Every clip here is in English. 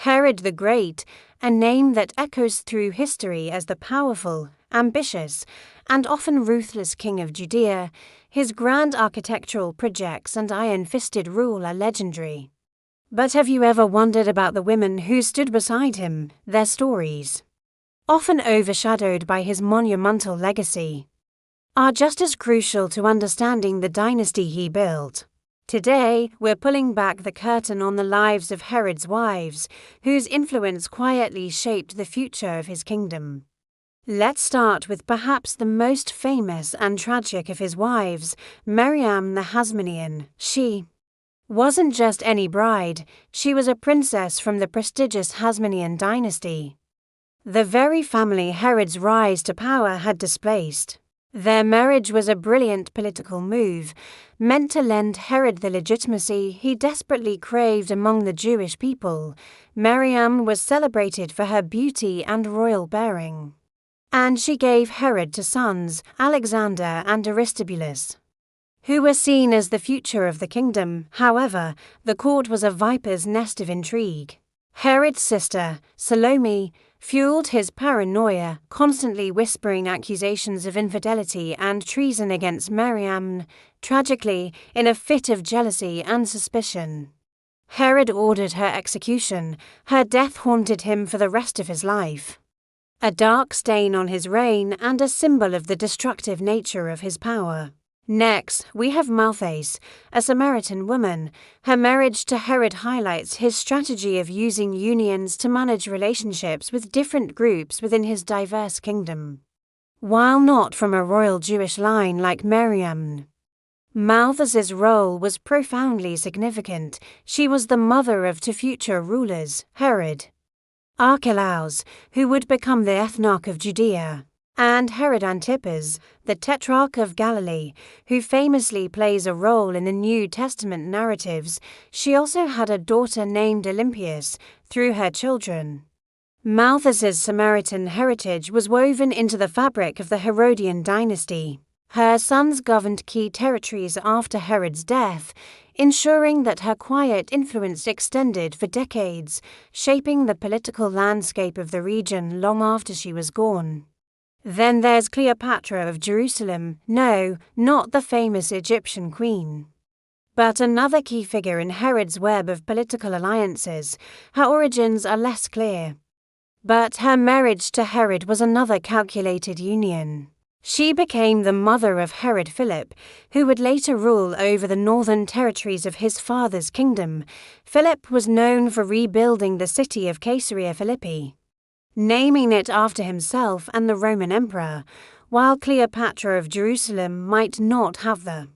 Herod the Great, a name that echoes through history as the powerful, ambitious, and often ruthless king of Judea, his grand architectural projects and iron-fisted rule are legendary. But have you ever wondered about the women who stood beside him, their stories, often overshadowed by his monumental legacy, are just as crucial to understanding the dynasty he built? Today, we're pulling back the curtain on the lives of Herod's wives, whose influence quietly shaped the future of his kingdom. Let's start with perhaps the most famous and tragic of his wives, Miriam the Hasmonean. She wasn't just any bride, she was a princess from the prestigious Hasmonean dynasty, the very family Herod's rise to power had displaced. Their marriage was a brilliant political move, meant to lend Herod the legitimacy he desperately craved among the Jewish people. Miriam was celebrated for her beauty and royal bearing, and she gave Herod two sons, Alexander and Aristobulus, who were seen as the future of the kingdom. However, the court was a viper's nest of intrigue. Herod's sister, Salome, fueled his paranoia, constantly whispering accusations of infidelity and treason against Miriam. Tragically, in a fit of jealousy and suspicion, Herod ordered her execution. Her death haunted him for the rest of his life, a dark stain on his reign and a symbol of the destructive nature of his power. Next, we have Malthus, a Samaritan woman. Her marriage to Herod highlights his strategy of using unions to manage relationships with different groups within his diverse kingdom. While not from a royal Jewish line like Miriam, Malthus's role was profoundly significant. She was the mother of two future rulers, Herod Archelaus, who would become the ethnarch of Judea, and Herod Antipas, the tetrarch of Galilee, who famously plays a role in the New Testament narratives. She also had a daughter named Olympias. Through her children, Malthus's Samaritan heritage was woven into the fabric of the Herodian dynasty. Her sons governed key territories after Herod's death, ensuring that her quiet influence extended for decades, shaping the political landscape of the region long after she was gone. Then there's Cleopatra of Jerusalem. No, not the famous Egyptian queen, but another key figure in Herod's web of political alliances. Her origins are less clear, but her marriage to Herod was another calculated union. She became the mother of Herod Philip, who would later rule over the northern territories of his father's kingdom. Philip was known for rebuilding the city of Caesarea Philippi, naming it after himself and the Roman emperor, while Cleopatra of Jerusalem might not have the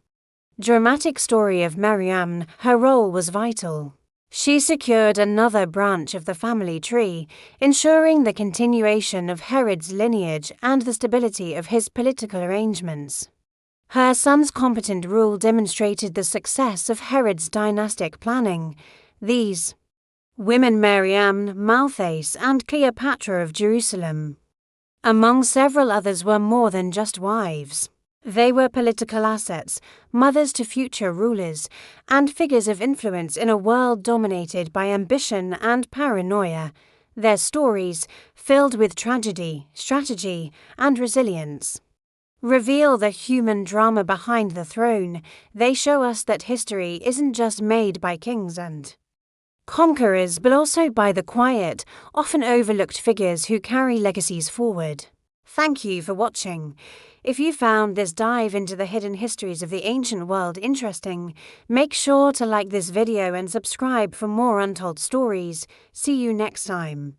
dramatic story of Miriam. Her role was vital. She secured another branch of the family tree, ensuring the continuation of Herod's lineage and the stability of his political arrangements. Her son's competent rule demonstrated the success of Herod's dynastic planning. These women, Miriam, Malthus, and Cleopatra of Jerusalem, among several others, were more than just wives. They were political assets, mothers to future rulers, and figures of influence in a world dominated by ambition and paranoia. Their stories, filled with tragedy, strategy, and resilience, reveal the human drama behind the throne. They show us that history isn't just made by kings and conquerors, but also by the quiet, often overlooked figures who carry legacies forward. Thank you for watching. If you found this dive into the hidden histories of the ancient world interesting, make sure to like this video and subscribe for more untold stories. See you next time.